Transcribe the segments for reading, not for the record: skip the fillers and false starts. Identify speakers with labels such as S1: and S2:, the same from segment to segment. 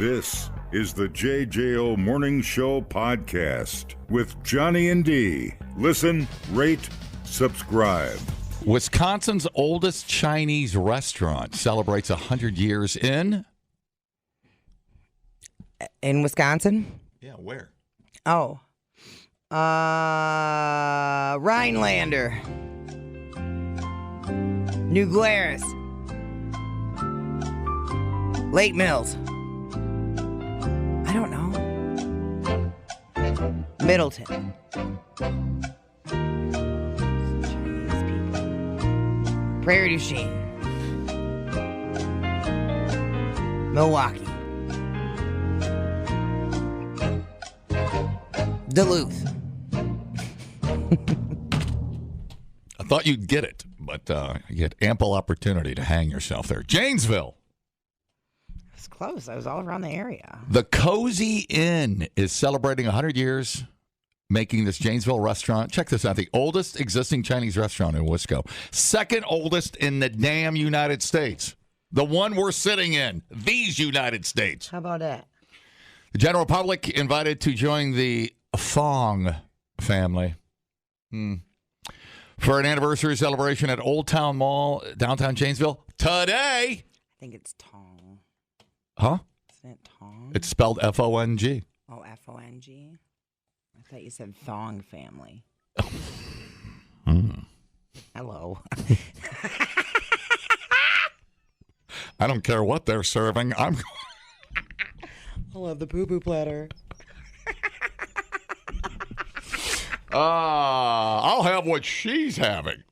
S1: This is the JJO Morning Show podcast with Johnny and D. Listen, rate, subscribe.
S2: Wisconsin's oldest Chinese restaurant celebrates 100 years in
S3: Wisconsin?
S2: Yeah, where?
S3: Oh. Rhinelander. New Glarus. Lake Mills. I don't know. Middleton. Chinese people. Prairie du Chien. Milwaukee. Duluth.
S2: I thought you'd get it, but you had ample opportunity to hang yourself there. Janesville.
S3: It's close. I was all around the area.
S2: The Cozy Inn is celebrating 100 years, making this Janesville restaurant. Check this out. The oldest existing Chinese restaurant in Wisco. Second oldest in the damn United States. The one we're sitting in. These United States.
S3: How about that?
S2: The general public invited to join the Thong family for an anniversary celebration at Old Town Mall, downtown Janesville. Today.
S3: I think it's Thong.
S2: Huh?
S3: Isn't it Thong?
S2: It's spelled F-O-N-G.
S3: Oh, F-O-N-G? I thought you said Thong family. Hello.
S2: I don't care what they're serving. I
S3: love the poo-poo platter.
S2: I'll have what she's having.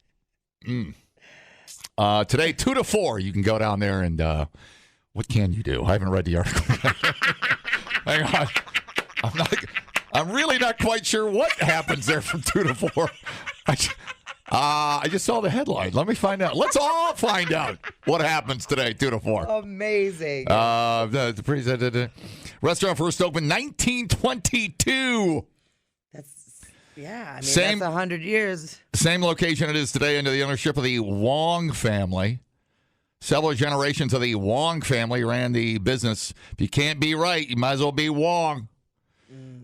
S2: Today, 2 to 4, you can go down there and what can you do? I haven't read the article. Hang on. I'm really not quite sure what happens there from 2 to 4. I just saw the headline. Let me find out. Let's all find out what happens today, 2 to 4.
S3: Amazing.
S2: The restaurant first opened 1922.
S3: That's 100 years.
S2: Same location it is today under the ownership of the Wong family. Several generations of the Wong family ran the business. If you can't be right, you might as well be Wong.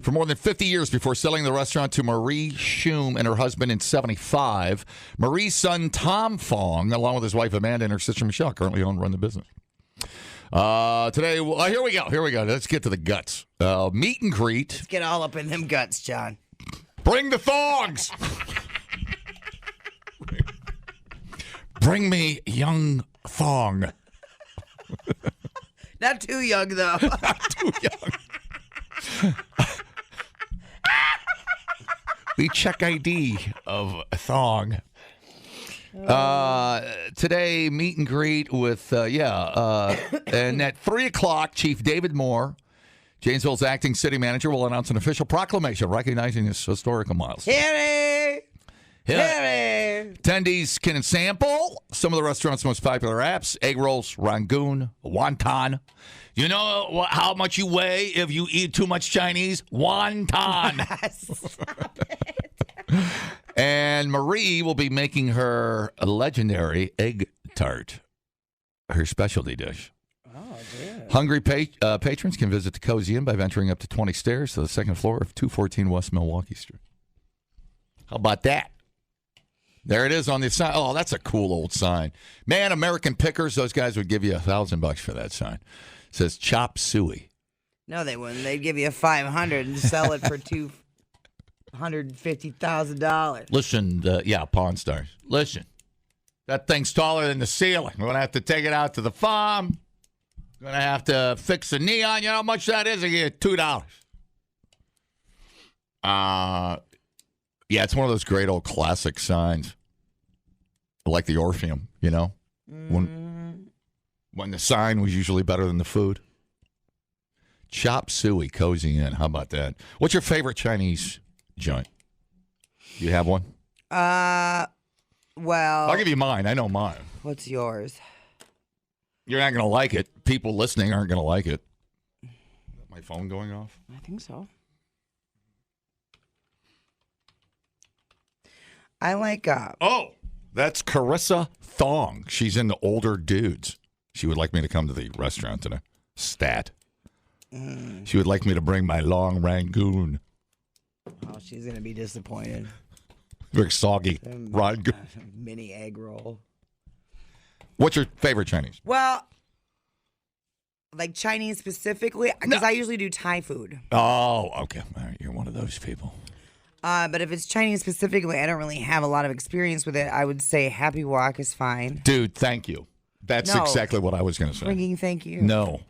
S2: For more than 50 years before selling the restaurant to Marie Schum and her husband in 1975, Marie's son Tom Thong, along with his wife Amanda and her sister Michelle, currently own and run the business. Today, here we go. Let's get to the guts. Meet and greet.
S3: Let's get all up in them guts, John.
S2: Bring the thongs. Bring me young Thong.
S3: Not too young, though.
S2: Not too young. The check ID of Thong. Today, meet and greet with, and at 3 o'clock, Chief David Moore, Janesville's acting city manager, will announce an official proclamation recognizing this historical milestone.
S3: Hooray! Hooray!
S2: Attendees can sample some of the restaurant's most popular apps: egg rolls, rangoon, wonton. You know how much you weigh if you eat too much Chinese? Wonton.
S3: Stop it.
S2: And Marie will be making her legendary egg tart, her specialty dish.
S3: Oh, dude.
S2: Hungry patrons can visit the Cozy Inn by venturing up to 20 stairs to the second floor of 214 West Milwaukee Street. How about that? There it is on the sign. Oh, that's a cool old sign. Man, American Pickers, those guys would give you $1,000 for that sign. It says Chop Suey.
S3: No, they wouldn't. They'd give you $500 and sell it for $250,000.
S2: Listen, Pawn Stars. Listen, that thing's taller than the ceiling. We're going to have to take it out to the farm. We're going to have to fix the neon. You know how much that is? I give you $2. Yeah, it's one of those great old classic signs. Like the Orpheum, you know? When the sign was usually better than the food. Chop Suey, Cozy Inn. How about that? What's your favorite Chinese joint? Do you have one?
S3: Well,
S2: I'll give you mine. I know mine.
S3: What's yours?
S2: You're not going to like it. People listening aren't going to like it. Is my phone going off?
S3: I think so. I like
S2: that's Carissa Thong. She's into older dudes. She would like me to come to the restaurant today. Stat. She would like me to bring my long Rangoon.
S3: Oh, she's going to be disappointed.
S2: Very soggy Rangoon.
S3: Mini egg roll.
S2: What's your favorite Chinese?
S3: Well, like Chinese specifically, because I usually do Thai food.
S2: Oh, okay. All right, you're one of those people.
S3: But if it's Chinese specifically, I don't really have a lot of experience with it. I would say Happy Wok is fine.
S2: Dude, thank you. That's exactly what I was going to say.
S3: Ringing thank you.
S2: No,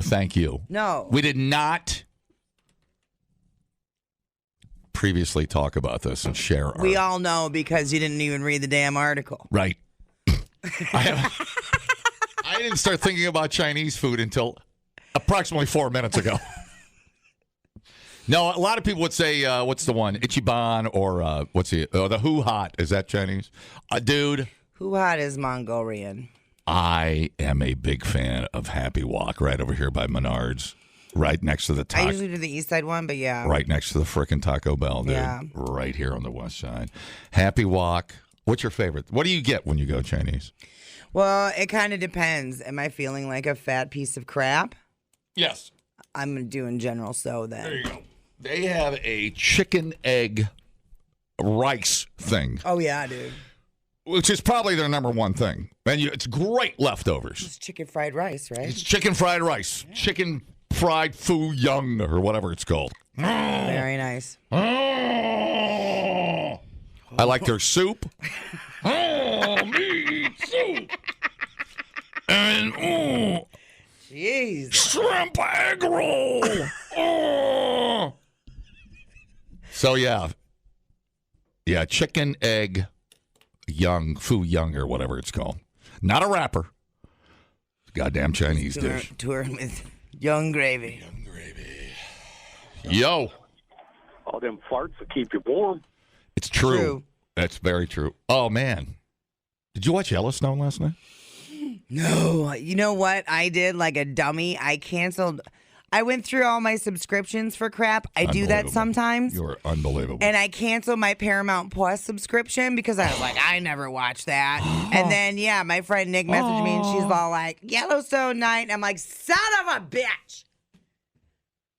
S2: thank you.
S3: No.
S2: We did not previously talk about this and share our...
S3: We all know because you didn't even read the damn article.
S2: Right. I didn't start thinking about Chinese food until approximately 4 minutes ago. No, a lot of people would say, what's the one? Ichiban or the Hu Hot. Is that Chinese? Dude.
S3: Hu Hot is Mongolian.
S2: I am a big fan of Happy Wok right over here by Menards. Right next to the
S3: I usually do the East Side one, but yeah.
S2: Right next to the frickin' Taco Bell, dude.
S3: Yeah.
S2: Right here on the West Side. Happy Wok. What's your favorite? What do you get when you go Chinese?
S3: Well, it kind of depends. Am I feeling like a fat piece of crap?
S2: Yes.
S3: I'm doing General So then.
S2: There you go. They have a chicken egg rice thing.
S3: Oh, yeah, dude.
S2: Which is probably their number one thing. And it's great leftovers.
S3: It's chicken fried rice, right?
S2: It's chicken fried rice. Yeah. Chicken fried foo young or whatever it's called.
S3: Very nice.
S2: I like their soup. Meat soup. And
S3: jeez.
S2: Shrimp egg roll. So yeah, chicken egg foo young or whatever it's called. Not a wrapper. Goddamn Chinese dish.
S3: Touring with young gravy.
S2: Young gravy. Yo.
S4: All them farts will keep you warm.
S2: It's true. That's very true. Oh man, did you watch Yellowstone last night?
S3: No. You know what? I did like a dummy. I went through all my subscriptions for crap. I do that sometimes.
S2: You're unbelievable.
S3: And I canceled my Paramount Plus subscription because I was like, I never watched that. And then, my friend Nick messaged me and she's all like, Yellowstone night. And I'm like, son of a bitch.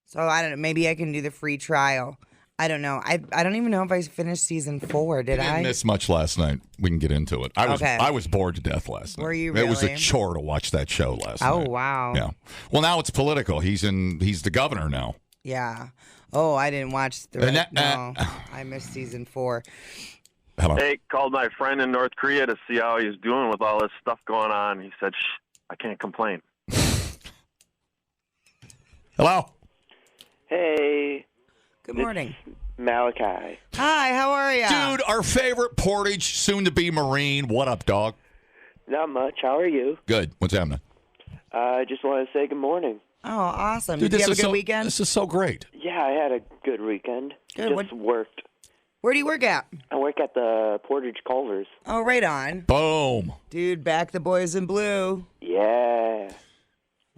S3: So I don't know. Maybe I can do the free trial. I don't know. I don't even know if I finished season 4. Did I?
S2: Didn't miss much last night. We can get into it. I was bored to death last night.
S3: Were you really?
S2: It was a chore to watch that show last night.
S3: Oh, wow.
S2: Yeah. Well, now it's political. He's the governor now.
S3: Yeah. Oh, I didn't watch the rest. No, I missed season 4.
S2: Hello.
S4: Hey, called my friend in North Korea to see how he's doing with all this stuff going on. He said, shh, I can't complain.
S2: Hello.
S5: Hey.
S3: Good morning.
S5: Malachi.
S3: Hi, how are you?
S2: Dude, our favorite Portage, soon to be Marine. What up, dog?
S5: Not much. How are you?
S2: Good. What's happening?
S5: I just want to say good morning.
S3: Oh, awesome.
S2: Dude,
S3: Did you have a good weekend?
S2: This is so great.
S5: Yeah, I had a good weekend.
S3: Good.
S5: Just worked.
S3: Where do you work at?
S5: I work at the Portage Culvers.
S3: Oh, right on.
S2: Boom.
S3: Dude, back the boys in blue.
S5: Yeah.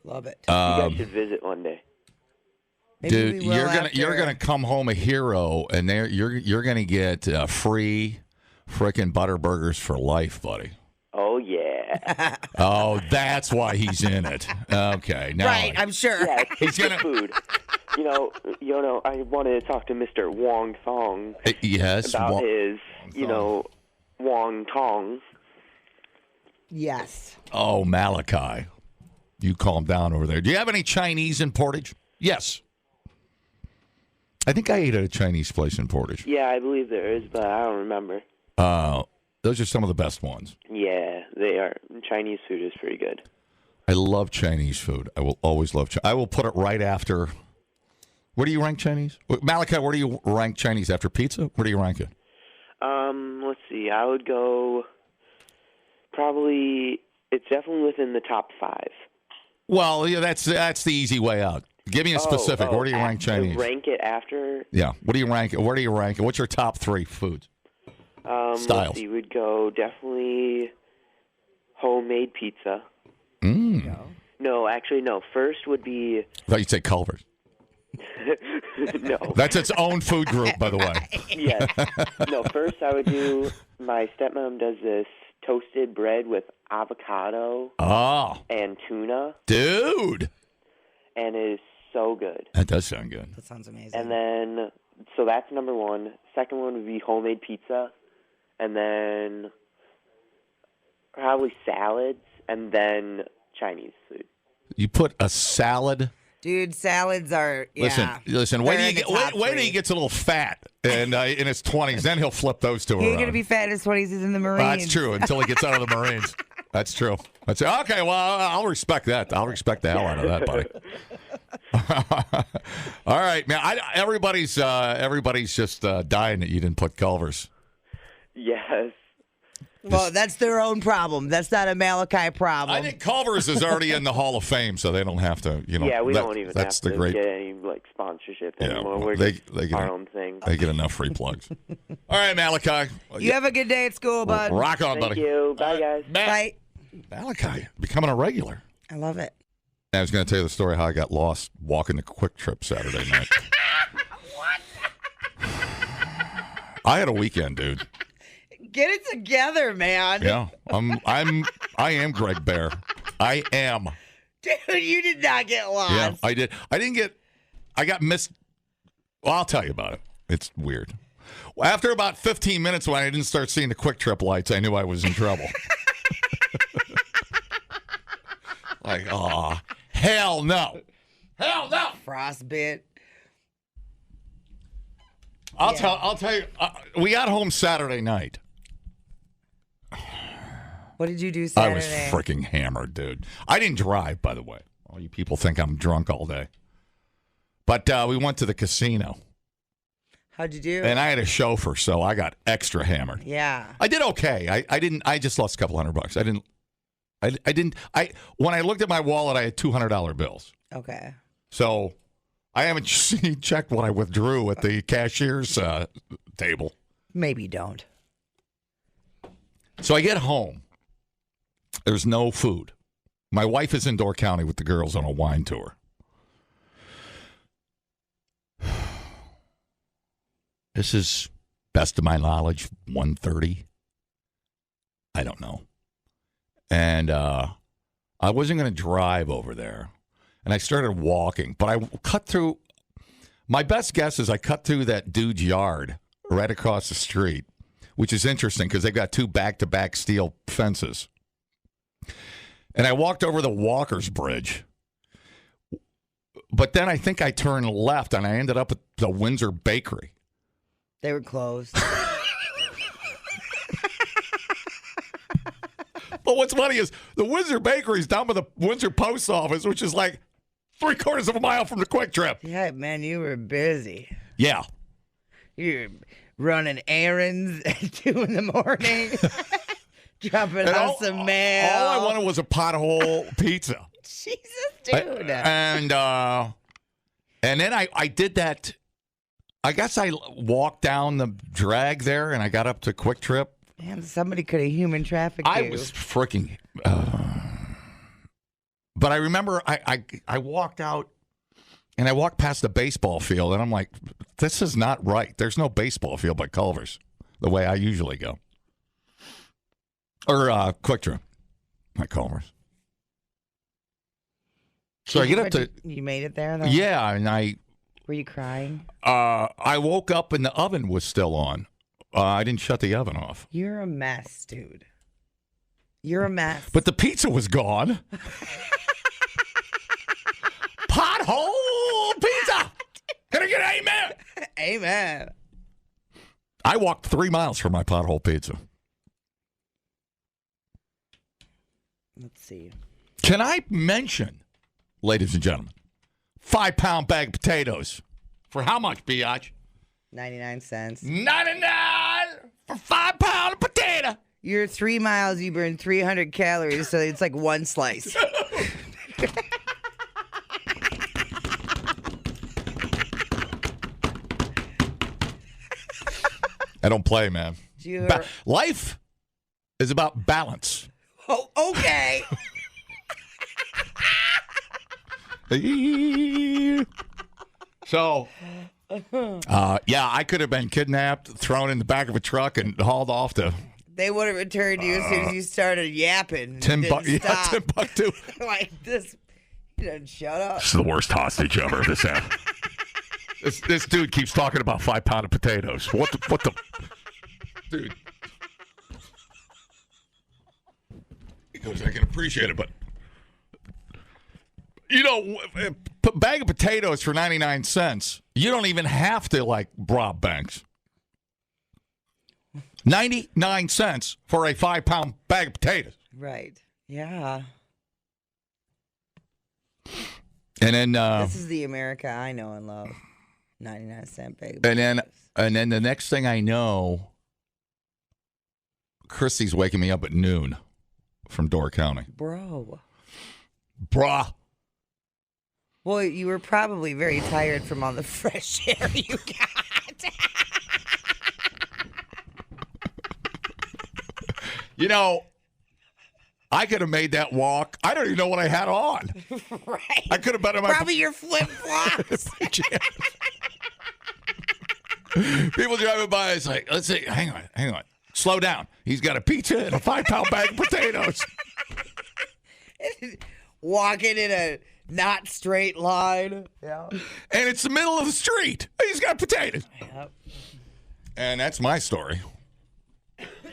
S3: Love it.
S5: You guys should visit one day.
S3: Maybe
S2: dude,
S3: we will
S2: you're gonna come home a hero, and you're gonna get free frickin' butter burgers for life, buddy.
S5: Oh yeah.
S2: Oh, that's why he's in it. Okay, now
S3: right, I'm sure.
S5: Yeah,
S2: he's gonna
S5: food. You know, I wanted to talk to Mr. Wong Thong.
S2: Yes,
S5: about his, Wong Tong.
S3: Yes.
S2: Oh, Malachi, you calm down over there. Do you have any Chinese in Portage? Yes. I think I ate at a Chinese place in Portage.
S5: Yeah, I believe there is, but I don't remember.
S2: Those are some of the best ones.
S5: Yeah, they are. Chinese food is pretty good.
S2: I love Chinese food. I will always love I will put it right after. Where do you rank Chinese? Malachi, where do you rank Chinese after pizza? Where do you rank it?
S5: Let's see. I would go probably, it's definitely within the top 5.
S2: Well, yeah, that's the easy way out. Give me a specific. Where do you rank Chinese?
S5: Rank it after?
S2: Yeah. What do you rank it? Where do you rank it? What's your top 3 foods? Styles.
S5: Let's see. We'd go definitely homemade pizza. No, actually, no. First would be...
S2: I thought you'd say Culver's.
S5: No.
S2: That's its own food group, by the way.
S5: Yes. No, first I would do... My stepmom does this toasted bread with avocado and tuna.
S2: Dude.
S5: And it's so good.
S2: That does sound good.
S3: That sounds amazing.
S5: And then, so that's number one. Second one would be homemade pizza. And then probably salads. And then Chinese food.
S2: You put a salad.
S3: Dude, salads are, yeah.
S2: Listen. Wait till he gets a little fat and in his 20s. Then he'll flip those two
S3: He's
S2: around.
S3: going to be fat in his 20s. He's in the Marines.
S2: That's true, until he gets out of the Marines. That's true. Okay, well, I'll respect that. I'll respect the hell out of that, buddy. All right, man. Everybody's just dying that you didn't put Culver's.
S5: Yes.
S3: Well, that's their own problem. That's not a Malachi problem.
S2: I think Culver's is already in the Hall of Fame, so they don't have to,
S5: Yeah, we don't even have to
S2: great,
S5: get any sponsorship anymore.
S2: Well,
S5: We're just our own thing.
S2: They get enough free plugs. All right, Malachi.
S3: You have a good day at school, bud.
S2: Rock on,
S5: Thank
S2: buddy.
S5: you. Bye, guys.
S3: Bye.
S2: Malachi, becoming a regular.
S3: I love it.
S2: I was going to tell you the story how I got lost walking the Kwik Trip Saturday night.
S3: What?
S2: I had a weekend, dude.
S3: Get it together, man.
S2: Yeah, I am Greg Bear. I am.
S3: Dude, you did not get lost.
S2: Yeah, I did. I got missed. Well, I'll tell you about it. It's weird. After about 15 minutes, when I didn't start seeing the Kwik Trip lights, I knew I was in trouble. Like, oh, hell no. Hell no.
S3: Frostbit.
S2: I'll tell you. We got home Saturday night.
S3: What did you do Saturday?
S2: I was freaking hammered, dude. I didn't drive, by the way. All you people think I'm drunk all day. But we went to the casino.
S3: How'd you do?
S2: And I had a chauffeur, so I got extra hammered.
S3: Yeah.
S2: I did okay. I just lost a couple $100. When I looked at my wallet, I had $200 bills.
S3: Okay.
S2: So I haven't checked what I withdrew at the cashier's table.
S3: Maybe don't.
S2: So I get home. There's no food. My wife is in Door County with the girls on a wine tour. This is, best of my knowledge, 1:30. I don't know. And I wasn't going to drive over there. And I started walking. But I cut through. My best guess is I cut through that dude's yard right across the street, which is interesting because they've got two back-to-back steel fences. And I walked over the Walker's Bridge. But then I think I turned left, and I ended up at the Windsor Bakery.
S3: They were closed.
S2: But what's funny is the Windsor Bakery is down by the Windsor Post Office, which is like 3/4 of a mile from the Kwik Trip.
S3: Yeah, man, you were busy.
S2: Yeah.
S3: You're running errands at 2 in the morning, dropping off some mail.
S2: All I wanted was a pothole pizza.
S3: Jesus, dude.
S2: And then I did that. I guess I walked down the drag there, and I got up to Kwik Trip.
S3: Man, somebody could have human trafficked you.
S2: I was freaking. But I remember I walked out, and I walked past the baseball field, and I'm like, this is not right. There's no baseball field by Culver's, the way I usually go. Or Kwik Trip, not Culver's. So I get up to.
S3: You made it there, though?
S2: Yeah, and
S3: Were you crying?
S2: I woke up and the oven was still on. I didn't shut the oven off.
S3: You're a mess, dude. You're a mess.
S2: But the pizza was gone. Pothole pizza. Can I get an amen?
S3: Amen.
S2: I walked 3 miles for my pothole pizza.
S3: Let's see.
S2: Can I mention, ladies and gentlemen, 5-pound bag of potatoes for how much, biatch?
S3: 99 cents.
S2: 99 for 5 pound of potato.
S3: You're 3 miles, you burn 300 calories, so it's like one slice.
S2: I don't play, man.
S3: You
S2: Life is about balance.
S3: Oh, okay.
S2: So, yeah, I could have been kidnapped, thrown in the back of a truck, and hauled off to
S3: They would have returned you as soon as you started yapping.
S2: Timbuktu.
S3: Like this. Shut up.
S2: This is the worst hostage ever. This dude keeps talking about 5 pound of potatoes. What the dude? He goes, I can appreciate it, but a bag of potatoes for 99 cents. You don't even have to rob banks. 99 cents for a 5 pound bag of potatoes.
S3: Right. Yeah.
S2: And then
S3: this is the America I know and love. 99-cent bag of potatoes.
S2: And then the next thing I know, Christy's waking me up at noon from Door County.
S3: Bruh. Well, you were probably very tired from all the fresh air you got.
S2: I could have made that walk. I don't even know what I had on.
S3: Right.
S2: I could have been in my...
S3: Probably your flip-flops.
S2: People driving by, it's like, let's see, hang on. Slow down. He's got a pizza and a 5 pound bag of potatoes.
S3: Walking in a not straight line. Yeah.
S2: And it's the middle of the street. He's got potatoes.
S3: Yep.
S2: And that's my story.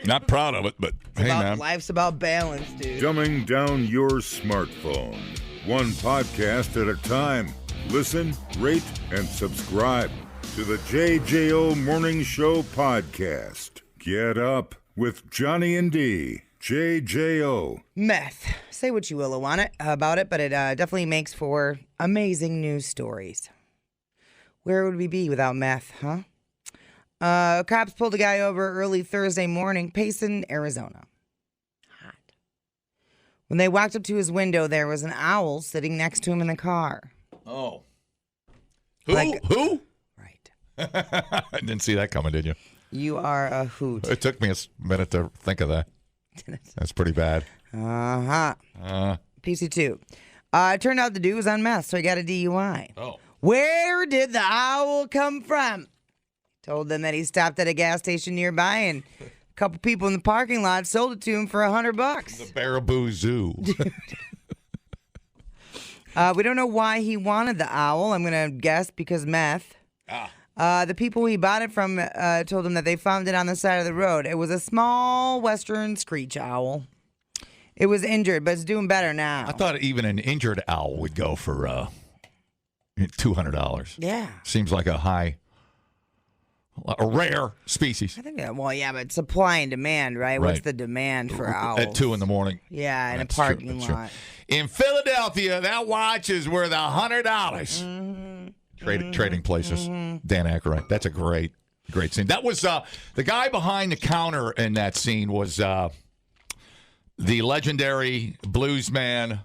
S2: Not proud of it, but man.
S3: Life's about balance, dude.
S1: Dumbing down your smartphone. One podcast at a time. Listen, rate, and subscribe to the JJO Morning Show podcast. Get up with Johnny and D. JJO.
S3: Meth. Say what you will about it, but it definitely makes for amazing news stories. Where would we be without meth, huh? Cops pulled a guy over early Thursday morning, Payson, Arizona. Hot. When they walked up to his window, there was an owl sitting next to him in the car.
S2: Oh.
S3: Who? Right.
S2: I didn't see that coming, did you?
S3: You are a hoot.
S2: It took me a minute to think of that. That's pretty bad.
S3: PC2. It turned out the dude was on meth, so he got a DUI.
S2: Oh.
S3: Where did the owl come from? Told them that he stopped at a gas station nearby and a couple people in the parking lot sold it to him for $100.
S2: The Baraboo Zoo.
S3: We don't know why he wanted the owl. I'm going to guess because meth. The people he bought it from told him that they found it on the side of the road. It was a small western screech owl. It was injured, but it's doing better now.
S2: I thought even an injured owl would go for $200.
S3: Yeah.
S2: Seems like a rare species.
S3: I think but supply and demand, right? What's the demand for owls?
S2: At 2 a.m.
S3: Yeah, in a parking lot.
S2: In Philadelphia, that watch is worth $100. Trading places. Dan Aykroyd. That's a great scene. That was the guy behind the counter in that scene was the legendary blues man,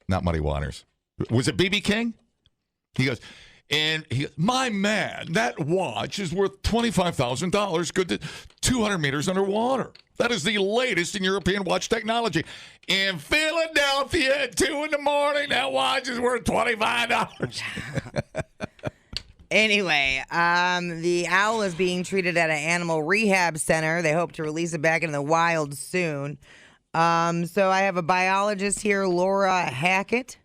S2: not Muddy Waters. Was it B.B. King? He goes, my man, that watch is worth $25,000, good to 200 meters underwater. That is the latest in European watch technology. In Philadelphia at 2 a.m, that watch is worth $25.
S3: Anyway, the owl is being treated at an animal rehab center. They hope to release it back into the wild soon. So I have a biologist here, Laura Hackett.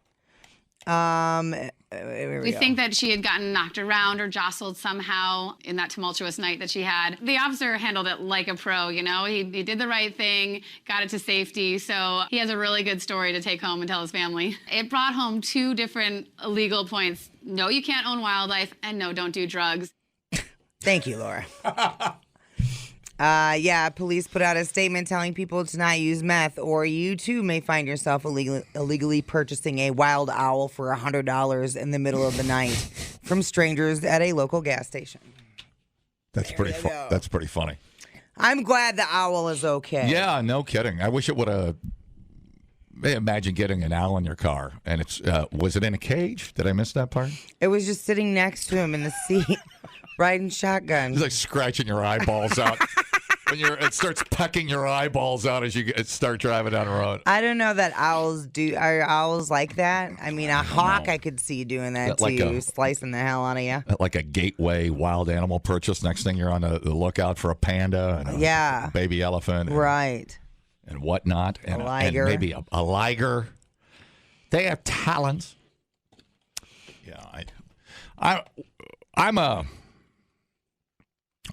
S6: We think that she had gotten knocked around or jostled somehow in that tumultuous night that she had. The officer handled it like a pro, He did the right thing, got it to safety, so he has a really good story to take home and tell his family. It brought home 2 different legal points. No, you can't own wildlife, and no, don't do drugs.
S3: Thank you, Laura. Police put out a statement telling people to not use meth, or you too may find yourself illegally purchasing a wild owl for $100 in the middle of the night from strangers at a local gas station.
S2: That's pretty funny.
S3: I'm glad the owl is okay.
S2: Yeah, no kidding. I wish it would have. Imagine getting an owl in your car, and it's was it in a cage? Did I miss that part?
S3: It was just sitting next to him in the seat, riding shotgun.
S2: It's like scratching your eyeballs out. It starts pecking your eyeballs out as you start driving down the road.
S3: I don't know that are owls like that? I mean, a hawk I could see doing that too, slicing the hell out of you.
S2: Like a gateway wild animal purchase. Next thing you're on the lookout for a panda and a baby elephant.
S3: Right.
S2: And whatnot. And,
S3: a liger.
S2: And maybe a liger. They have talons. Yeah, I'm a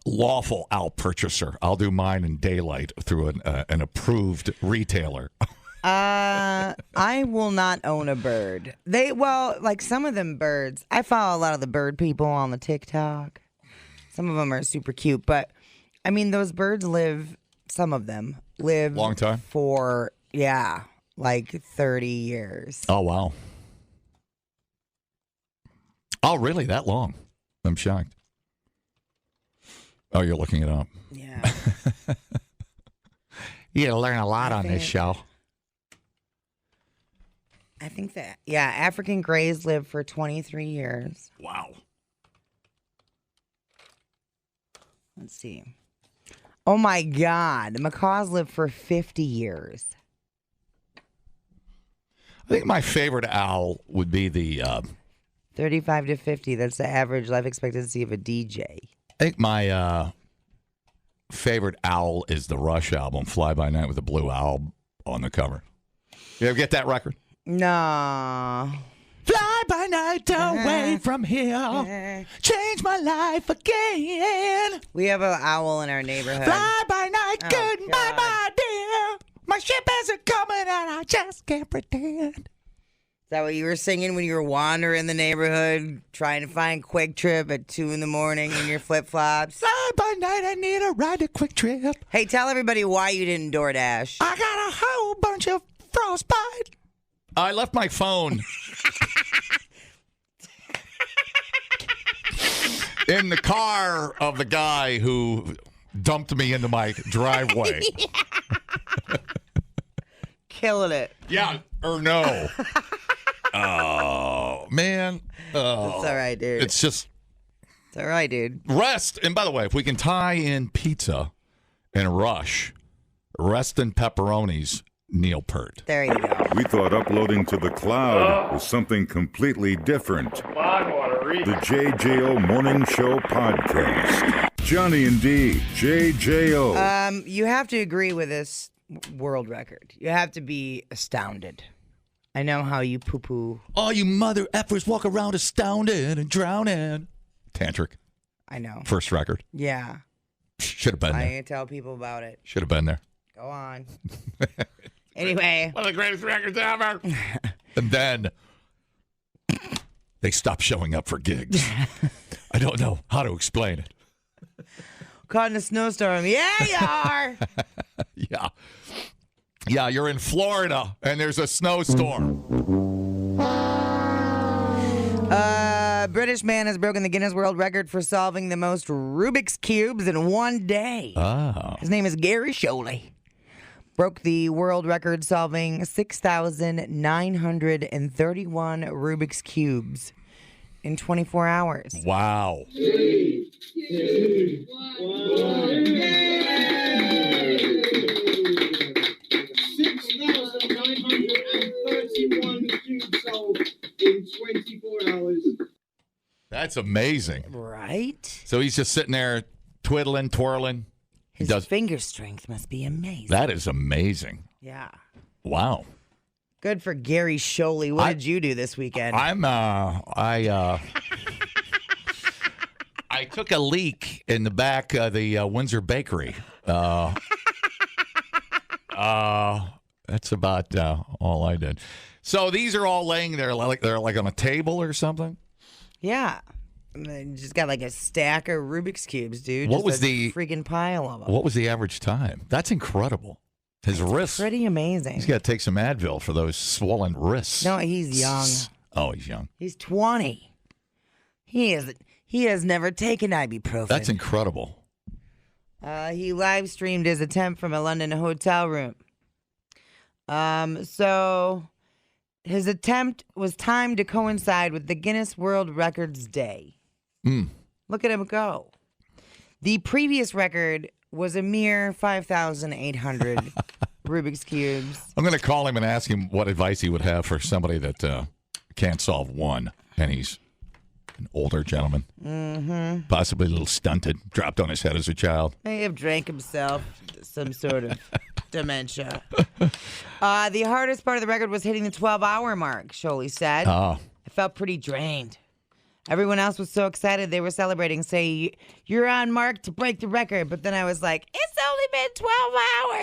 S2: lawful owl purchaser. I'll do mine in daylight through an approved retailer.
S3: I will not own a bird. Like some of them birds. I follow a lot of the bird people on the TikTok. Some of them are super cute, but I mean, those birds live. Some of them live
S2: long time
S3: for like 30 years.
S2: Oh wow! Oh really? That long? I'm shocked. Oh, you're looking it up.
S3: Yeah.
S2: You gotta learn a lot on this show.
S3: I think that, African grays live for 23 years.
S2: Wow.
S3: Let's see. Oh, my God. Macaws live for 50 years.
S2: I think my favorite owl would be the...
S3: 35 to 50. That's the average life expectancy of a DJ.
S2: I think my favorite owl is the Rush album, Fly By Night with a Blue Owl on the cover. You ever get that record?
S3: No.
S2: Fly by night away from here. Change my life again.
S3: We have an owl in our neighborhood.
S2: Fly by night, goodbye,
S3: God.
S2: my dear. My ship isn't coming and I just can't pretend.
S3: Is that what you were singing when you were wandering the neighborhood, trying to find Kwik Trip at 2 in the morning in your flip-flops?
S2: Fly by night, I need a ride to Kwik Trip.
S3: Hey, tell everybody why you didn't DoorDash.
S2: I got a whole bunch of frostbite. I left my phone in the car of the guy who dumped me into my driveway.
S3: Killing it.
S2: Yeah, or no. Oh, man. Oh,
S3: It's all right, dude.
S2: It's
S3: all right, dude.
S2: rest. And by the way, if we can tie in pizza and Rush, rest and pepperonis, Neil Peart.
S3: There you go.
S1: We thought uploading to the cloud was something completely different. The JJO Morning Show Podcast. Johnny and D, JJO.
S3: You have to agree with this world record. You have to be astounded. I know how you poo-poo.
S2: All you mother effers walk around astounded and drowning. Tantric.
S3: I know.
S2: First record.
S3: Yeah.
S2: Should have been there.
S3: I tell people about it.
S2: Should have been there.
S3: Go on. Anyway.
S2: One of the greatest records ever. And then they stopped showing up for gigs. I don't know how to explain it.
S3: Caught in a snowstorm. Yeah, you are.
S2: Yeah. Yeah, you're in Florida and there's a snowstorm.
S3: British man has broken the Guinness World Record for solving the most Rubik's Cubes in one day.
S2: Oh.
S3: His name is Gary Sholey. Broke the world record solving 6,931 Rubik's Cubes in 24 hours.
S2: Wow.
S7: 3, 2, 1. 6,931 cubes solved in 24 hours.
S2: That's amazing.
S3: Right?
S2: So he's just sitting there twiddling, twirling.
S3: His finger strength must be amazing.
S2: That is amazing.
S3: Yeah.
S2: Wow.
S3: Good for Gary Sholey. What did you do this weekend?
S2: I took a leak in the back of the Windsor Bakery. That's about all I did. So these are all laying there like they're like on a table or something.
S3: Yeah. And then just got like a stack of Rubik's Cubes, dude.
S2: What
S3: Just
S2: was
S3: a
S2: the
S3: freaking pile of them?
S2: What was the average time? That's incredible. His wrists.
S3: Pretty amazing.
S2: He's got to take some Advil for those swollen wrists.
S3: No, he's young.
S2: Oh, he's young.
S3: He's 20. He has never taken ibuprofen.
S2: That's incredible.
S3: He live streamed his attempt from a London hotel room. So his attempt was timed to coincide with the Guinness World Records Day. Look at him go. The previous record was a mere 5,800 Rubik's Cubes.
S2: I'm going to call him and ask him what advice he would have for somebody that can't solve one, and he's an older gentleman, possibly a little stunted, dropped on his head as a child.
S3: May have drank himself some sort of dementia. The hardest part of the record was hitting the 12-hour mark, Sholey said.
S2: Oh.
S3: I felt pretty drained. Everyone else was so excited. They were celebrating, say, you're on mark to break the record. But then I was like, it's only been 12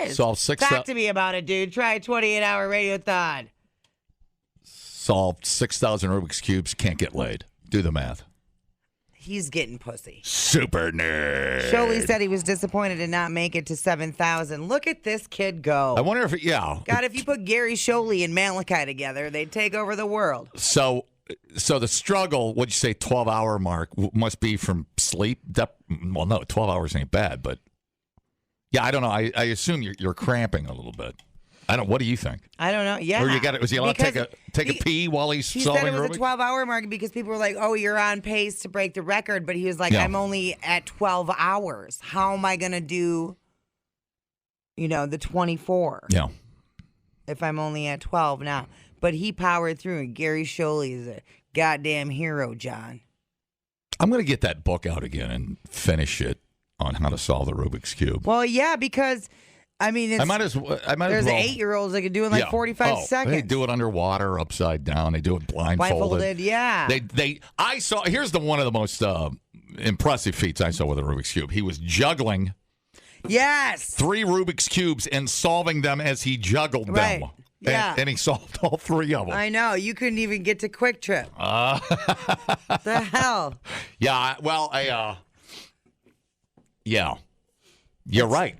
S3: hours.
S2: Solved 6.
S3: Talk to me about it, dude. Try a 28-hour radiothon.
S2: Solved 6,000 Rubik's Cubes. Can't get laid. Do the math.
S3: He's getting pussy.
S2: Super nerd.
S3: Sholey said he was disappointed to not make it to 7,000. Look at this kid go.
S2: I wonder if,
S3: God, if you put Gary Sholey and Malachi together, they'd take over the world.
S2: So the struggle, what'd you say, 12-hour mark, must be from sleep? Well, no, 12 hours ain't bad, but yeah, I don't know. I assume you're cramping a little bit. What do you think?
S3: I don't know. Yeah.
S2: Or was he allowed to take a pee while he's solving
S3: said it was
S2: Rubik's?
S3: a 12-hour mark because people were like, oh, you're on pace to break the record. But he was like, I'm only at 12 hours. How am I going to do, the 24?
S2: Yeah.
S3: If I'm only at 12 now. But he powered through, and Gary Sholey is a goddamn hero, John.
S2: I'm going to get that book out again and finish it on how to solve the Rubik's Cube.
S3: Well, yeah, because... I mean,
S2: I might as well.
S3: There's 8-year-olds that can do it in like 45 seconds.
S2: They do it underwater, upside down. They do it blindfolded.
S3: Yeah.
S2: I saw. Here's one of the most impressive feats I saw with a Rubik's Cube. He was juggling.
S3: Yes.
S2: 3 Rubik's Cubes and solving them as he juggled them.
S3: Yeah.
S2: And he solved all 3 of them.
S3: I know. You couldn't even get to Kwik Trip. The hell?
S2: Yeah. Well, yeah. You're right.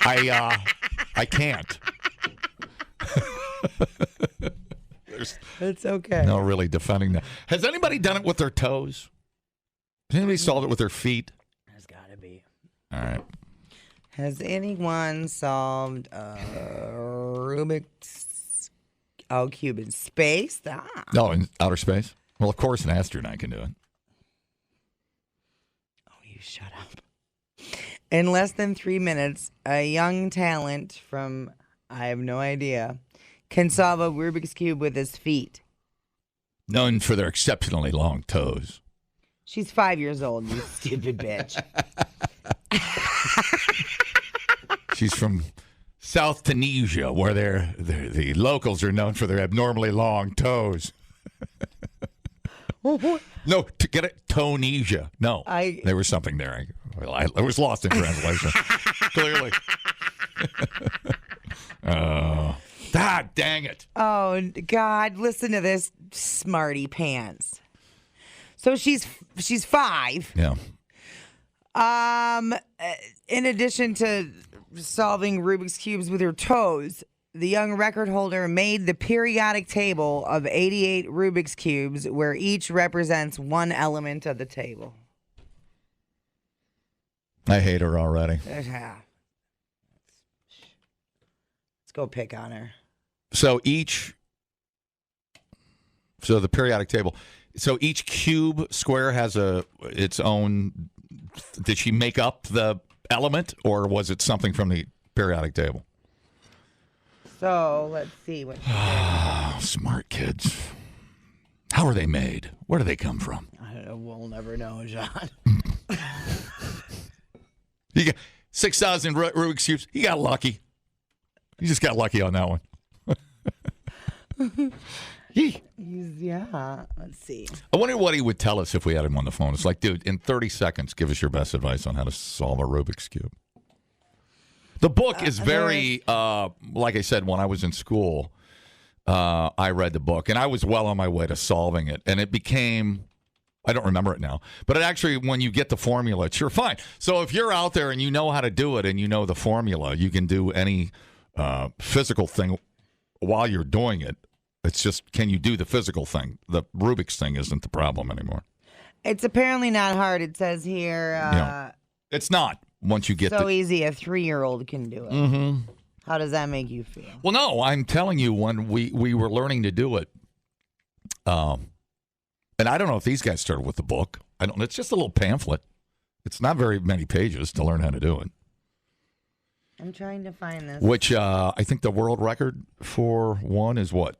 S2: I can't.
S3: It's okay.
S2: No, really defending that. Has anybody done it with their toes? Has anybody solved it with their feet?
S3: There's got to be.
S2: All right.
S3: Has anyone solved Rubik's cube in space?
S2: No, in outer space? Well, of course an astronaut can do it.
S3: Oh, you shut up. In less than 3 minutes, a young talent from, I have no idea, can solve a Rubik's Cube with his feet.
S2: Known for their exceptionally long toes.
S3: She's 5 years old, you stupid bitch.
S2: She's from South Tunisia, where the locals are known for their abnormally long toes. No, to get it, Tunisia. No, there was something there. I was lost in translation. Clearly. Dang it.
S3: Oh, God, listen to this smarty pants. So she's 5.
S2: Yeah.
S3: In addition to solving Rubik's Cubes with her toes, the young record holder made the periodic table of 88 Rubik's Cubes where each represents one element of the table.
S2: I hate her already.
S3: Let's go pick on her.
S2: So the periodic table, so each cube square has its own. Did she make up the element, or was it something from the periodic table?
S3: So let's see what.
S2: Smart kids. How are they made? Where do they come from?
S3: I don't know. We'll never know, John.
S2: You got 6,000 Rubik's Cubes. He got lucky. He just got lucky on that one.
S3: Yeah. Let's see.
S2: I wonder what he would tell us if we had him on the phone. It's like, dude, in 30 seconds, give us your best advice on how to solve a Rubik's Cube. The book is very, like I said, when I was in school, I read the book, and I was well on my way to solving it. And it became, I don't remember it now, but it actually, when you get the formula, it's fine. So if you're out there and you know how to do it and you know the formula, you can do any physical thing while you're doing it. It's just, can you do the physical thing? The Rubik's thing isn't the problem anymore.
S3: It's apparently not hard. It says here.
S2: It's not. Once you get
S3: so easy, a 3-year-old can do it.
S2: Mm-hmm.
S3: How does that make you feel?
S2: Well, no, I'm telling you, when we were learning to do it, and I don't know if these guys started with the book. It's just a little pamphlet. It's not very many pages to learn how to do it.
S3: I'm trying to find this.
S2: Which I think the world record for one is what?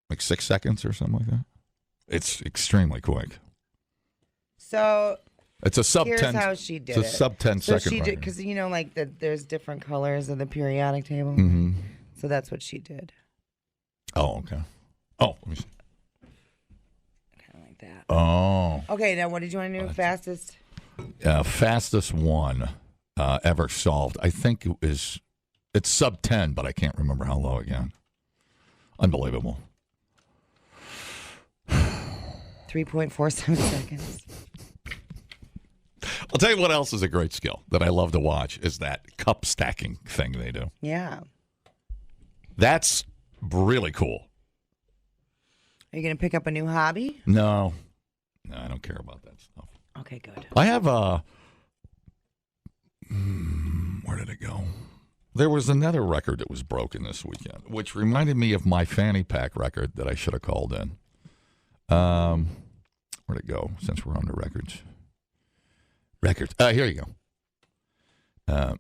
S2: Like 6 seconds or something like that? It's extremely quick.
S3: So
S2: it's a sub 10.
S3: Here's how she did it.
S2: It's a sub 10
S3: so
S2: second.
S3: She did, because there's different colors of the periodic table.
S2: Mm-hmm.
S3: So that's what she did.
S2: Oh, okay. Oh, let me see.
S3: Kind of like that.
S2: Oh.
S3: Okay, now what did you want to do? Fastest?
S2: Fastest one ever solved. I think it's sub 10, but I can't remember how low again. Unbelievable.
S3: 3.47 seconds.
S2: I'll tell you what else is a great skill that I love to watch is that cup stacking thing they do.
S3: Yeah.
S2: That's really cool.
S3: Are you going to pick up a new hobby?
S2: No, I don't care about that stuff.
S3: Okay, good.
S2: I have a... where did it go? There was another record that was broken this weekend, which reminded me of my fanny pack record that I should have called in. Where'd it go, since we're on the records? Records. Here you go.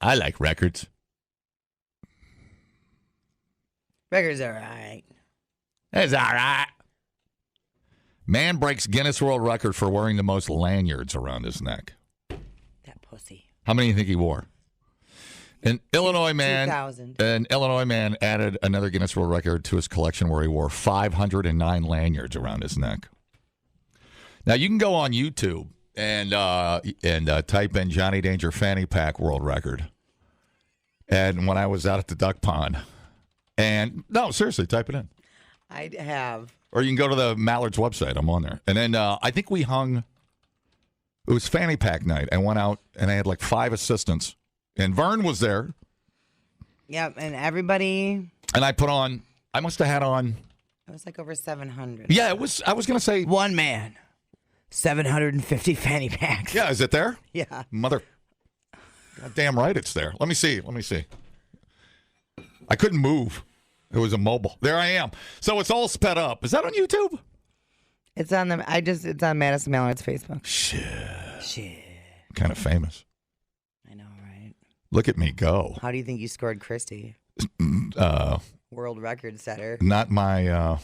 S2: I like records.
S3: Records are all right.
S2: It's all right. Man breaks Guinness World Record for wearing the most lanyards around his neck.
S3: That pussy.
S2: How many do you think he wore? An Illinois man
S3: 2,000.
S2: An Illinois man added another Guinness World Record to his collection where he wore 509 lanyards around his neck. Now you can go on YouTube and type in Johnny Danger Fanny Pack World Record. And when I was out at the duck pond, and no, seriously, type it in.
S3: I have.
S2: Or you can go to the Mallard's website. I'm on there. And then I think we hung. It was fanny pack night. I went out and I had like 5 assistants. And Vern was there.
S3: Yep, and everybody.
S2: And I put on, I must have had on.
S3: It was like over 700.
S2: Yeah, it was, I was going to say.
S3: One man, 750 fanny packs.
S2: Yeah, is it there?
S3: Yeah.
S2: Mother. Goddamn right it's there. Let me see. I couldn't move. It was immobile. There I am. So it's all sped up. Is that on YouTube?
S3: It's on it's on Madison Mallard's Facebook.
S2: Shit. Kind of famous.
S3: I know, right?
S2: Look at me go.
S3: How do you think you scored Christy? World record setter.
S2: Not my.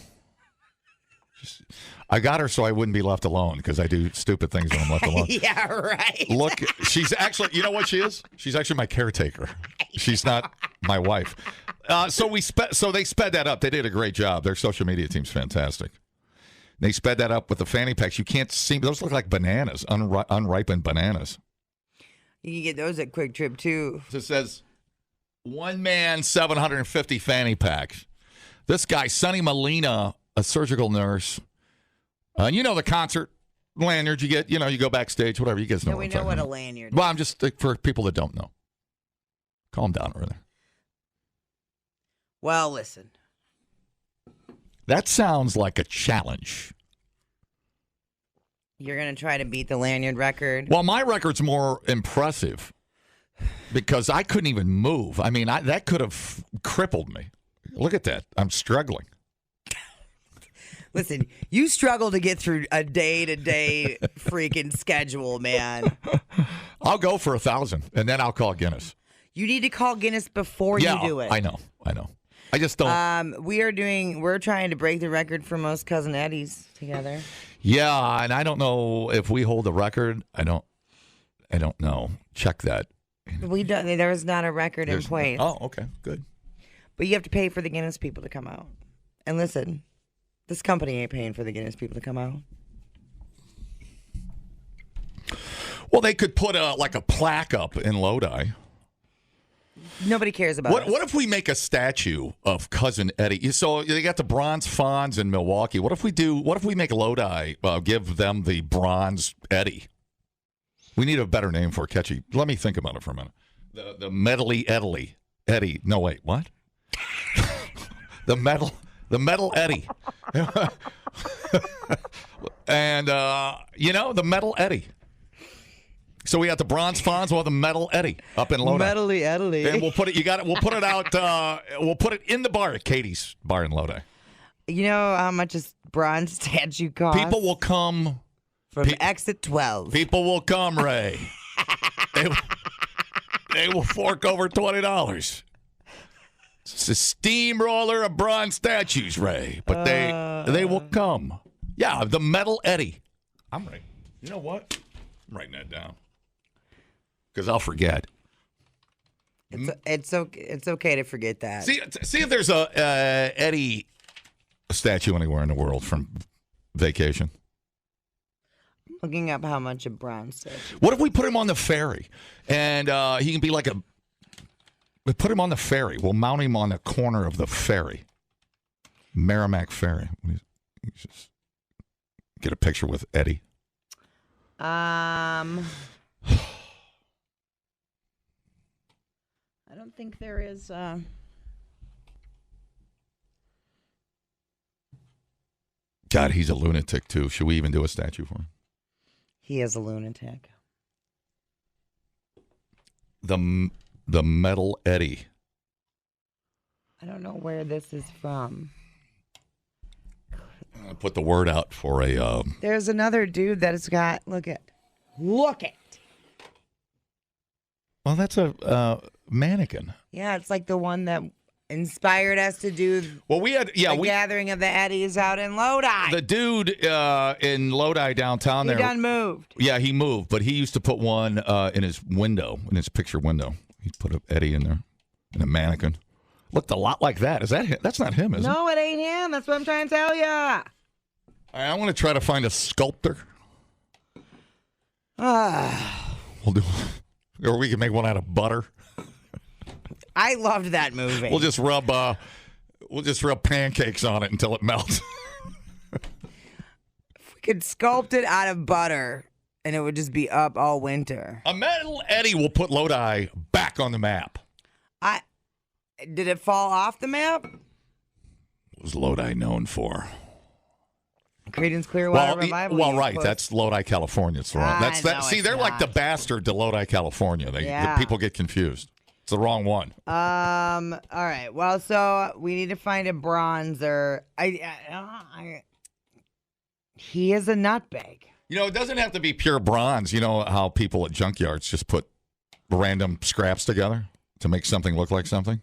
S2: I got her so I wouldn't be left alone because I do stupid things when I'm left alone.
S3: Yeah, right.
S2: Look, she's actually, you know what she is? She's actually my caretaker. She's not my wife. So they sped that up. They did a great job. Their social media team's fantastic. They sped that up with the fanny packs. You can't see, those look like bananas, unripened bananas.
S3: You can get those at Kwik Trip too.
S2: So it says, one man, 750 fanny packs. This guy, Sonny Molina, a surgical nurse. And you know the concert lanyard you get, you go backstage, whatever. You guys know
S3: Yeah,
S2: what
S3: we
S2: I'm
S3: know
S2: talking
S3: what
S2: about.
S3: a lanyard
S2: Well, I'm just, for people that don't know. Calm down over there.
S3: Well, listen.
S2: That sounds like a challenge.
S3: You're going to try to beat the lanyard record?
S2: Well, my record's more impressive because I couldn't even move. I mean, that could have crippled me. Look at that. I'm struggling.
S3: Listen, you struggle to get through a day-to-day freaking schedule, man.
S2: I'll go for 1,000, and then I'll call Guinness.
S3: You need to call Guinness before you do it.
S2: I know. I just don't.
S3: We're trying to break the record for most Cousin Eddies together.
S2: Yeah, and I don't know if we hold the record. I don't know. Check that.
S3: There's not a record in place.
S2: Oh, okay, good.
S3: But you have to pay for the Guinness people to come out. And listen, this company ain't paying for the Guinness people to come out.
S2: Well, they could put a plaque up in Lodi.
S3: Nobody cares about it.
S2: What if we make a statue of Cousin Eddie? So they got the bronze Fonz in Milwaukee. What if we make Lodi give them the bronze Eddie? We need a better name for catchy. Let me think about it for a minute. The medally Eddie. No, wait, what? the metal Eddie. And the metal Eddie. So we got the bronze Fonz or the metal Eddie up in Lodi.
S3: Medally Eddie.
S2: And we'll put it. We'll put it out. We'll put it in the bar at Katie's bar in Lodi.
S3: You know how much a bronze statue costs?
S2: People will come
S3: from exit 12.
S2: People will come, Ray. they will fork over $20. It's a steamroller of bronze statues, Ray. But they will come. Yeah, the metal Eddie. I'm right. You know what? I'm writing that down. Because I'll forget.
S3: It's okay to forget that.
S2: See if there's a Eddie statue anywhere in the world from vacation?
S3: Looking up how much a bronze statue.
S2: What if we put him on the ferry and he can be like we put him on the ferry. We'll mount him on the corner of the ferry. Merrimack Ferry. Just get a picture with Eddie.
S3: I don't think there is.
S2: God, he's a lunatic too. Should we even do a statue for him?
S3: He is a lunatic.
S2: The Metal Eddie.
S3: I don't know where this is from.
S2: I put the word out for a.
S3: There's another dude that has got. Look it. Well,
S2: that's a mannequin.
S3: Yeah, it's like the one that inspired us to do.
S2: Well, we had
S3: the gathering of the Eddies out in Lodi.
S2: The dude in Lodi downtown there.
S3: He done moved.
S2: Yeah, he moved, but he used to put one in his window, in his picture window. He'd put an Eddie in there, and a mannequin. Looked a lot like that. Is that him? That's not him, is it?
S3: No, it ain't him. That's what I'm trying to tell you.
S2: I want to try to find a sculptor. We'll do, or we can make one out of butter.
S3: I loved that movie.
S2: We'll just rub pancakes on it until it melts.
S3: If we could sculpt it out of butter, and it would just be up all winter.
S2: A Metal Eddie will put Lodi back on the map.
S3: Did it fall off the map?
S2: What was Lodi known for?
S3: Creedence Clearwater Revival.
S2: Well, right. That's Lodi, California. It's wrong. See, they're like the bastard to Lodi, California. The people get confused. It's the wrong one.
S3: All right. Well, so we need to find a bronzer. He is a nutbag.
S2: You know, it doesn't have to be pure bronze. You know how people at junkyards just put random scraps together to make something look like something?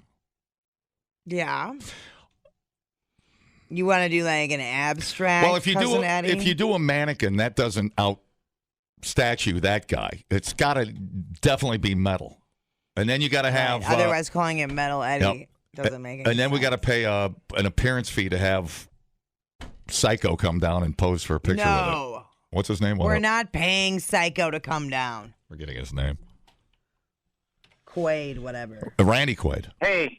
S3: Yeah. You want to do like an abstract?
S2: Well, if you do a mannequin, that doesn't out-statue that guy. It's got to definitely be metal. And then you got to have...
S3: Right. Otherwise, calling it Metal Eddie doesn't make any sense.
S2: And then we got to pay an appearance fee to have Psycho come down and pose for a picture with it. What's his name?
S3: We're not paying Psycho to come down.
S2: Forgetting his name.
S3: Quaid, whatever.
S2: Randy Quaid.
S8: Hey,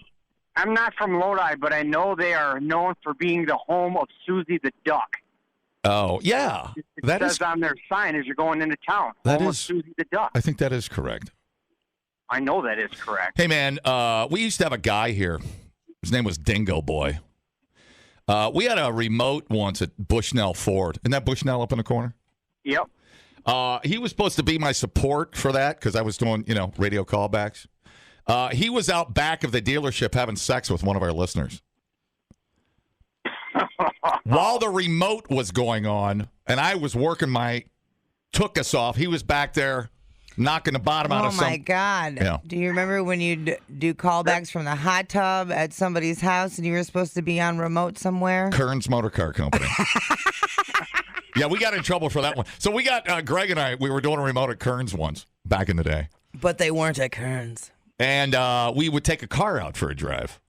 S8: I'm not from Lodi, but I know they are known for being the home of Susie the Duck.
S2: Oh, yeah.
S8: It says on their sign as you're going into town. Home of Susie the Duck.
S2: I think that is correct.
S8: I know that is correct.
S2: Hey, man, we used to have a guy here. His name was Dingo Boy. We had a remote once at Bushnell Ford. Isn't that Bushnell up in the corner?
S8: Yep.
S2: He was supposed to be my support for that because I was doing, radio callbacks. He was out back of the dealership having sex with one of our listeners. While the remote was going on, and I was working my took us off, he was back there knocking the bottom out of some...
S3: Oh, my God.
S2: Yeah.
S3: Do you remember when you do callbacks from the hot tub at somebody's house and you were supposed to be on remote somewhere?
S2: Kern's Motor Car Company. Yeah, we got in trouble for that one. So we got, Greg and I, we were doing a remote at Kern's once back in the day.
S3: But they weren't at Kern's.
S2: And we would take a car out for a drive.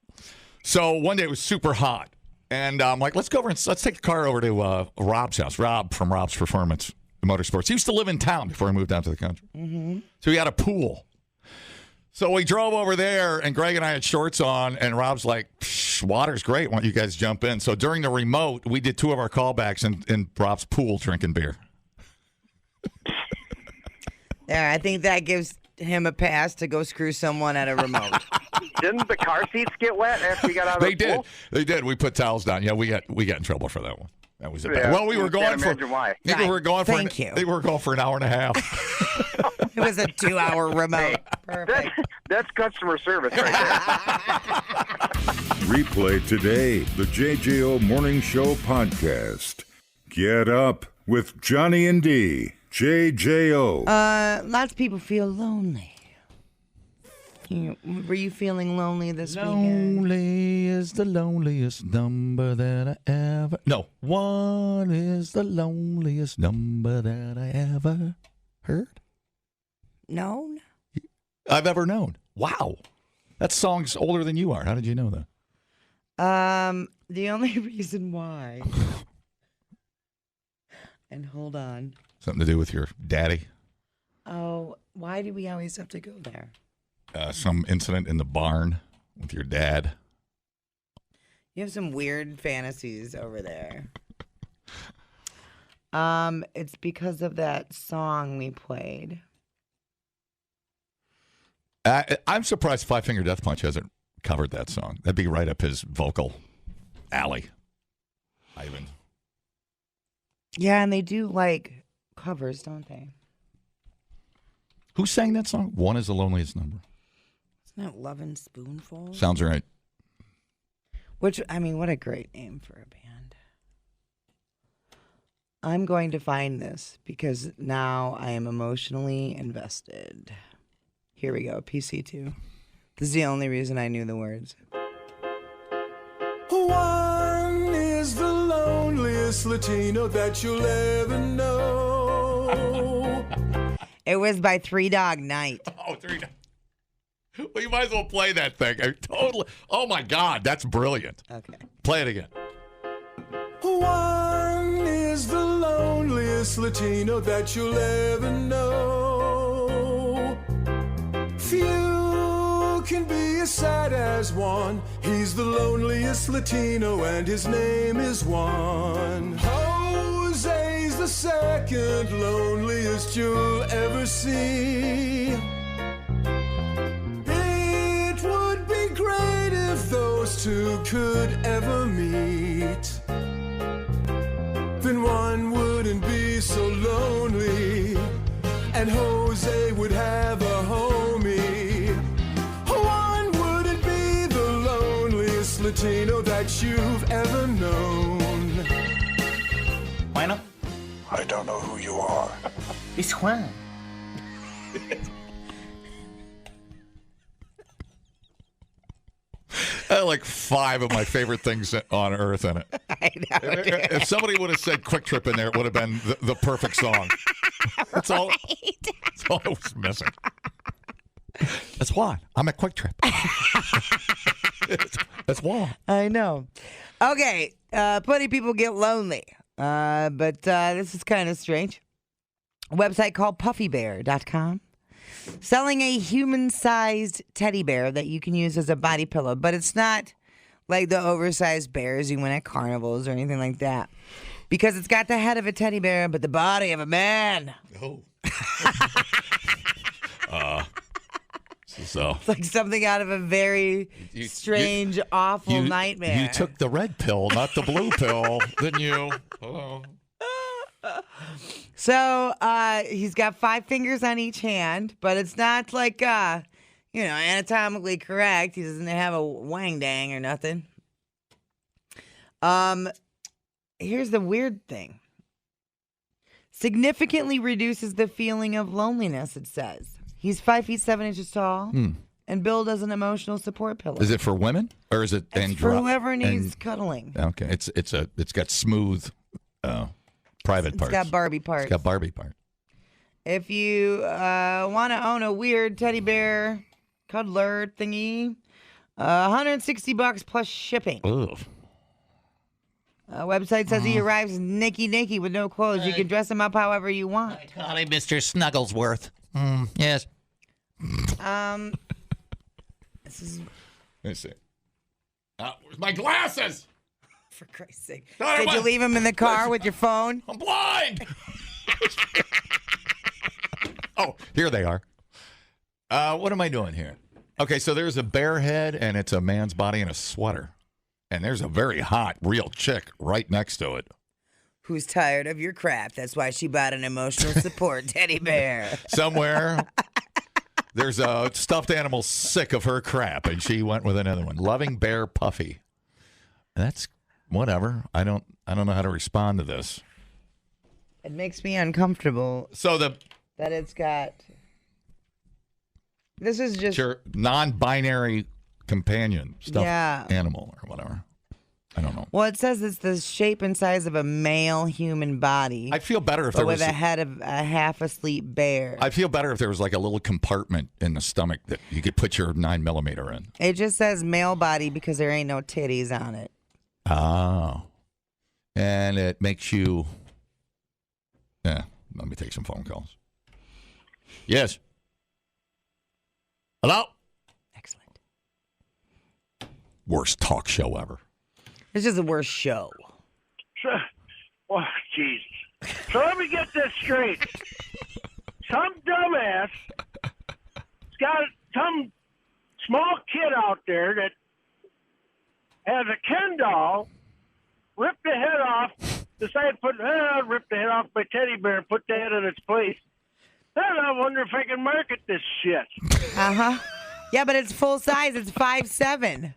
S2: So one day it was super hot. And I'm like, let's go over and let's take the car over to Rob's house. Rob from Rob's Performance Motorsports. He used to live in town before he moved down to the country. Mm-hmm. So he had a pool. So we drove over there, and Greg and I had shorts on, and Rob's like, water's great. Why don't you guys jump in? So during the remote, we did 2 of our callbacks in Rob's pool drinking beer.
S3: Yeah, I think that gives him a pass to go screw someone at a remote.
S8: Didn't the car seats get wet after you got out of the pool?
S2: They did. We put towels down. Yeah, we got in trouble for that one. That was it.
S8: Yeah,
S2: Well, we were going for.
S8: Why.
S2: We were going for.
S3: Thank you.
S2: They were going for an hour and a half.
S3: It was a 2-hour remote. Perfect.
S8: That's customer service right there.
S1: Replay today the JJO Morning Show podcast. Get up with Johnny and D. JJO.
S3: Lots of people feel lonely. Were you feeling lonely this weekend?
S2: Lonely is the loneliest number that I ever... No, 1 is the loneliest number that I ever heard.
S3: Known?
S2: I've ever known. Wow. That song's older than you are. How did you know that?
S3: The only reason why And hold on.
S2: Something to do with your daddy?
S3: Oh, why do we always have to go there?
S2: Some incident in the barn with your dad.
S3: You have some weird fantasies over there. It's because of that song we played.
S2: I'm surprised Five Finger Death Punch hasn't covered that song. That'd be right up his vocal alley. Ivan.
S3: Yeah, and they do like covers, don't they?
S2: Who sang that song? One is the loneliest number.
S3: Isn't that Lovin' Spoonful?
S2: Sounds right.
S3: Which, I mean, what a great name for a band. I'm going to find this because now I am emotionally invested. Here we go, PC2. This is the only reason I knew the words.
S9: One is the loneliest Latino that you'll ever know.
S3: It was by Three Dog Night.
S2: Oh, well, you might as well play that thing. Totally. Oh, my God. That's brilliant.
S3: Okay.
S2: Play it again.
S9: One is the loneliest Latino that you'll ever know. Few can be as sad as one. He's the loneliest Latino and his name is Juan. Jose's the second loneliest you'll ever see. It would be great if those two could ever meet. Then one wouldn't be so lonely, and Jose would have a homie. One wouldn't be the loneliest Latino that you've ever known.
S10: Bueno,
S9: I don't know who you are.
S10: it's Juan.
S2: Like 5 of my favorite things on earth in it.
S3: I know.
S2: If somebody would have said Kwik Trip in there, it would have been the perfect song. That's all. That's all I was missing. That's why I'm at Kwik Trip. That's why.
S3: I know. Okay, plenty of people get lonely, but this is kind of strange. A website called puffybear.com. Selling a human-sized teddy bear that you can use as a body pillow, but it's not like the oversized bears you win at carnivals or anything like that. Because it's got the head of a teddy bear, but the body of a man.
S2: Oh. So
S3: It's like something out of a very strange, awful nightmare.
S2: You took the red pill, not the blue pill, didn't you? Hello.
S3: So he's got 5 fingers on each hand, but it's not like, anatomically correct. He doesn't have a wang dang or nothing. Here's the weird thing. Significantly reduces the feeling of loneliness, it says. He's 5 feet 7 inches tall and billed as an emotional support pillow.
S2: Is it for women or is it
S3: for whoever needs cuddling?
S2: Okay, it's got smooth private parts.
S3: It's got Barbie parts.
S2: It's got Barbie part.
S3: If you want to own a weird teddy bear cuddler thingy, $160 plus shipping.
S2: Ugh.
S3: Website says he arrives naked with no clothes. You can dress him up however you want.
S10: Golly, Mr. Snugglesworth. Yes.
S3: This is,
S2: Let me see. Where's my glasses?
S3: for Christ's sake. Did you leave him in the car with your phone?
S2: I'm blind. Oh, here they are. What am I doing here? Okay, so there's a bear head, and it's a man's body in a sweater. And there's a very hot, real chick right next to it.
S3: Who's tired of your crap. That's why she bought an emotional support teddy bear.
S2: Somewhere, there's a stuffed animal sick of her crap, and she went with another one. Loving Bear Puffy. That's whatever. I don't know how to respond to this.
S3: It makes me uncomfortable.
S2: So
S3: that it's got. This is just
S2: your non-binary companion stuffed animal or whatever. I don't know.
S3: Well, it says it's the shape and size of a male human body.
S2: I feel better if there was
S3: with a head of a half-asleep bear.
S2: I feel better if there was like a little compartment in the stomach that you could put your 9mm in.
S3: It just says male body because there ain't no titties on it.
S2: Oh. And it makes you Let me take some phone calls. Yes. Hello?
S3: Excellent.
S2: Worst talk show ever.
S3: It's just the worst show.
S7: Oh, Jesus. So let me get this straight. Some dumbass got some small kid out there that has a Ken doll, ripped the head off, decided to rip the head off my teddy bear and put the head in its place. Then I wonder if I can market this shit.
S3: Uh-huh. Yeah, but it's full size. It's 5'7".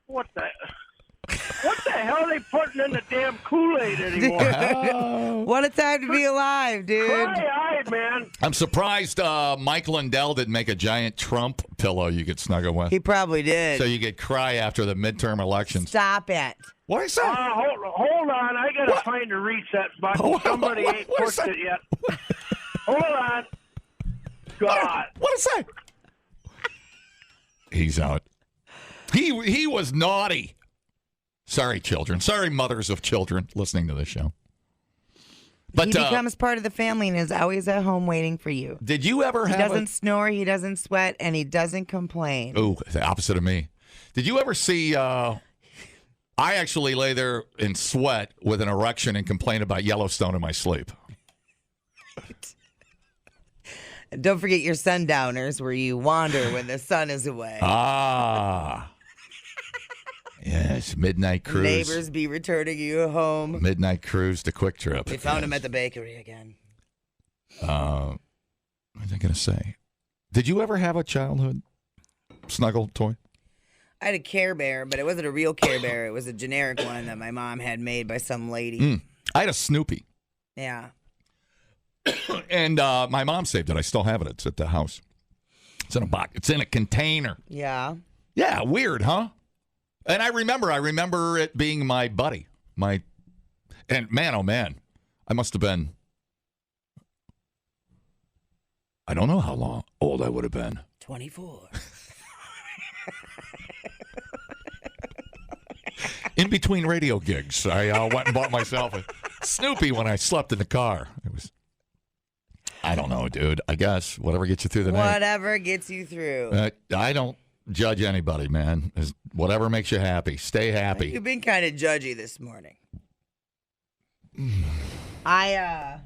S7: What the hell are they putting in the damn Kool-Aid anymore?
S3: What a time to be alive, dude.
S7: Cry-eyed, man.
S2: I'm surprised Mike Lindell didn't make a giant Trump pillow you could snuggle with.
S3: He probably did.
S2: So you could cry after the midterm elections.
S3: Stop it.
S2: What did I say?
S7: Hold on. I got to find the reset button. Somebody ain't pushed it yet. Hold on. God.
S2: What did I say? He's out. He was naughty. Sorry, children. Sorry, mothers of children listening to this show. But
S3: he becomes part of the family and is always at home waiting for you.
S2: Did you ever have
S3: He doesn't snore, he doesn't sweat, and he doesn't complain.
S2: Oh, the opposite of me. Did you ever see... I actually lay there in sweat with an erection and complain about Yellowstone in my sleep.
S3: Don't forget your sundowners where you wander when the sun is away.
S2: Ah. Yes, midnight cruise.
S3: Neighbors be returning you home.
S2: Midnight cruise to Kwik Trip.
S3: They found him at the bakery again.
S2: What was I going to say? Did you ever have a childhood snuggle toy?
S3: I had a Care Bear, but it wasn't a real Care Bear. It was a generic one that my mom had made by some lady.
S2: I had a Snoopy.
S3: Yeah.
S2: And my mom saved it. I still have it. It's at the house. It's in a box. It's in a container.
S3: Yeah.
S2: Yeah, weird, huh? And I remember it being my buddy. And man, oh man, I must have been, I don't know how old I would have been.
S3: 24.
S2: In between radio gigs, I went and bought myself a Snoopy when I slept in the car. It was, I don't know, dude. I guess whatever gets you through the night.
S3: Whatever gets you through.
S2: I don't judge anybody, man. Whatever makes you happy. Stay happy.
S3: You've been kind of judgy this morning. The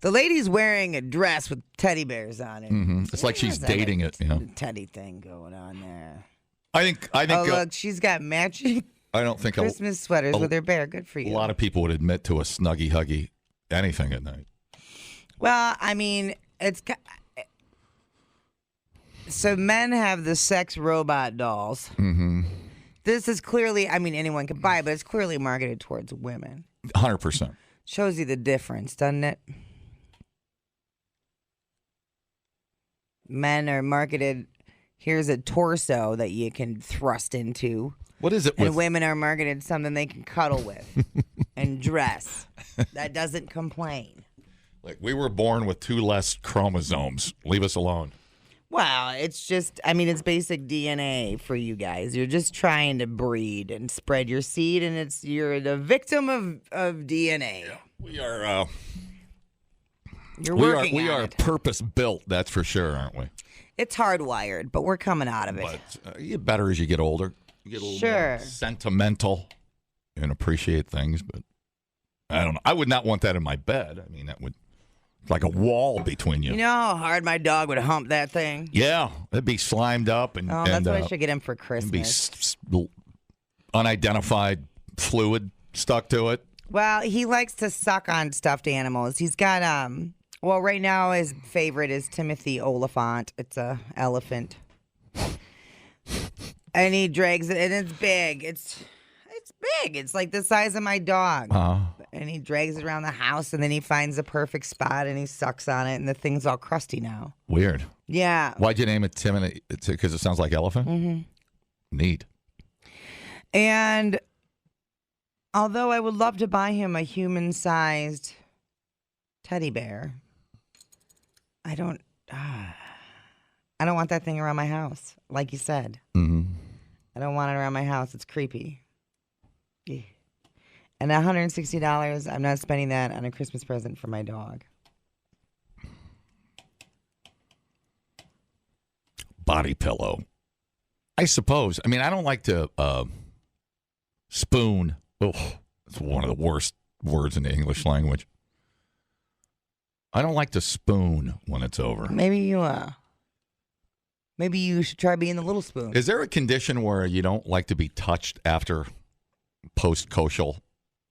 S3: lady's wearing a dress with teddy bears on it.
S2: Mm-hmm. It's like she's dating it. Yeah.
S3: Teddy thing going on there.
S2: I think.
S3: Oh, look, she's got matching
S2: I don't think
S3: Christmas sweaters with her bear. Good for you.
S2: A lot of people would admit to a snuggy huggy anything at night.
S3: Well, I mean, it's so men have the sex robot dolls.
S2: Mm-hmm.
S3: This is clearly, I mean, anyone can buy it, but it's clearly marketed towards women.
S2: 100%.
S3: Shows you the difference, doesn't it? Men are marketed, here's a torso that you can thrust into.
S2: What is it
S3: And
S2: with...
S3: women are marketed something they can cuddle with and dress. That doesn't complain.
S2: Like, we were born with 2 less chromosomes. Leave us alone.
S3: Well, it's just, I mean, it's basic DNA for you guys. You're just trying to breed and spread your seed, and you're the victim of DNA.
S2: Yeah, we are...
S3: You're working
S2: we
S3: on
S2: are
S3: it.
S2: purpose-built, that's for sure, aren't we?
S3: It's hardwired, but we're coming out of it.
S2: But you get better as you get older. You get a little more sentimental and appreciate things, but I don't know. I would not want that in my bed. I mean, that would... like a wall between you.
S3: You know how hard my dog would hump that thing?
S2: Yeah, it'd be slimed up.
S3: Oh, that's what I should get him for Christmas.
S2: It'd be unidentified fluid stuck to it.
S3: Well, he likes to suck on stuffed animals. He's got, well, right now his favorite is Timothy Oliphant. It's a elephant. And he drags it, and it's big. It's big. It's like the size of my dog. And he drags it around the house, and then he finds the perfect spot, and he sucks on it, and the thing's all crusty now.
S2: Weird.
S3: Yeah.
S2: Why'd you name it Timothy? Because it sounds like elephant?
S3: Mm-hmm.
S2: Neat.
S3: And although I would love to buy him a human-sized teddy bear, I don't want that thing around my house, like you said.
S2: Mm-hmm.
S3: I don't want it around my house. It's creepy. And $160, I'm not spending that on a Christmas present for my dog.
S2: body pillow. I suppose. I mean, I don't like to spoon. Oh, it's one of the worst words in the English language. I don't like to spoon when it's over.
S3: Maybe you should try being the little spoon.
S2: Is there a condition where you don't like to be touched after post-coital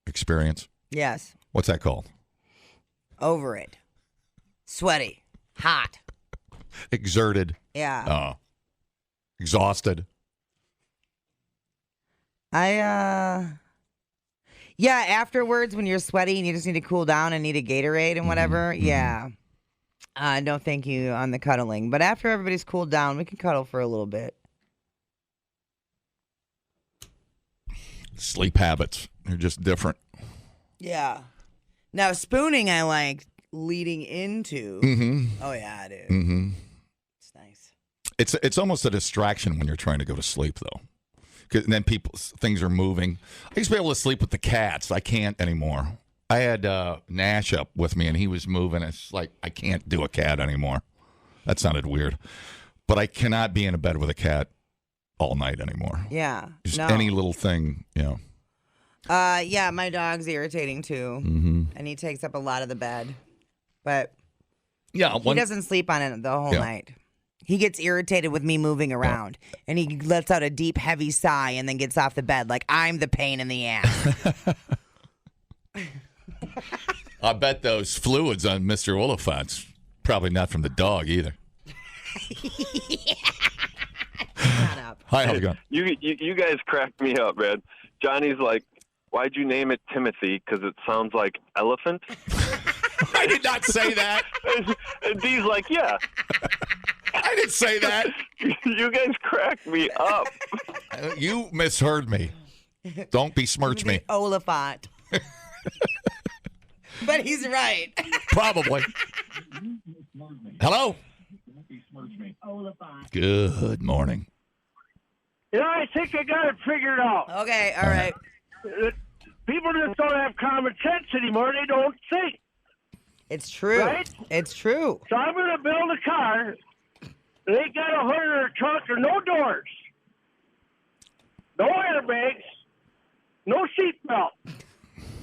S2: experience?
S3: Yes.
S2: What's that called?
S3: Over it. Sweaty. Hot.
S2: Exerted.
S3: Yeah.
S2: Exhausted.
S3: Yeah, afterwards when you're sweaty and you just need to cool down and need a Gatorade and whatever, yeah. No thank you on the cuddling. But after everybody's cooled down, we can cuddle for a little bit.
S2: Sleep habits. They're just different.
S3: Yeah. Now, spooning I like leading into.
S2: Mm-hmm.
S3: Oh, yeah, dude.
S2: Mm-hmm.
S3: It's nice.
S2: It's almost a distraction when you're trying to go to sleep, though. Because then things are moving. I used to be able to sleep with the cats. I can't anymore. I had Nash up with me, and he was moving. It's like I can't do a cat anymore. That sounded weird. But I cannot be in a bed with a cat all night anymore.
S3: Yeah.
S2: Just
S3: no.
S2: any little thing, you know.
S3: Yeah, my dog's irritating, too.
S2: Mm-hmm.
S3: And he takes up a lot of the bed. But
S2: yeah,
S3: he doesn't sleep on it the whole night. He gets irritated with me moving around, and he lets out a deep, heavy sigh and then gets off the bed like I'm the pain in the ass.
S2: I bet those fluids on Mr. Oliphant's probably not from the dog either.
S3: Shut up.
S2: Hi, how's it going?
S4: You guys cracked me up, man. Johnny's like, why'd you name it Timothy? Because it sounds like elephant.
S2: I did not say that.
S4: And Dee's like, yeah.
S2: I didn't say that.
S4: You guys cracked me up.
S2: You misheard me. Don't besmirch me.
S3: Oliphant. But he's right.
S2: Probably. Hello? Good morning.
S7: You know, I think I got it figured out.
S3: Okay, all right.
S7: People just don't have common sense anymore. They don't think.
S3: It's true.
S7: Right?
S3: It's true.
S7: So I'm going to build a car. They got a hood or a trunk or no doors. No airbags. No seatbelt.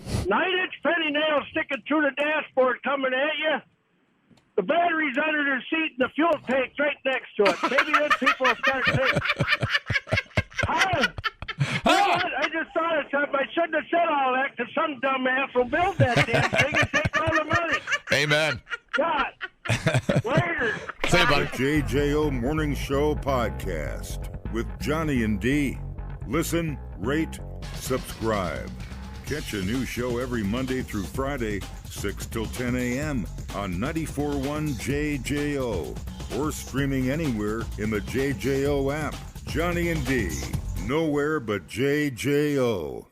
S7: 9-inch penny nails sticking through the dashboard coming at you. The battery's under the seat and the fuel tank's right next to it. Maybe then people will start thinking. I just thought of something. I shouldn't have said all that because some dumbass will build that damn thing and take all the money.
S2: Amen.
S7: God. Later.
S2: Say it, buddy.
S1: JJO Morning Show Podcast with Johnny and D. Listen, rate, subscribe. Catch a new show every Monday through Friday, 6 till 10 a.m. on 94.1 JJO or streaming anywhere in the JJO app. Johnny and D. Nowhere but JJO.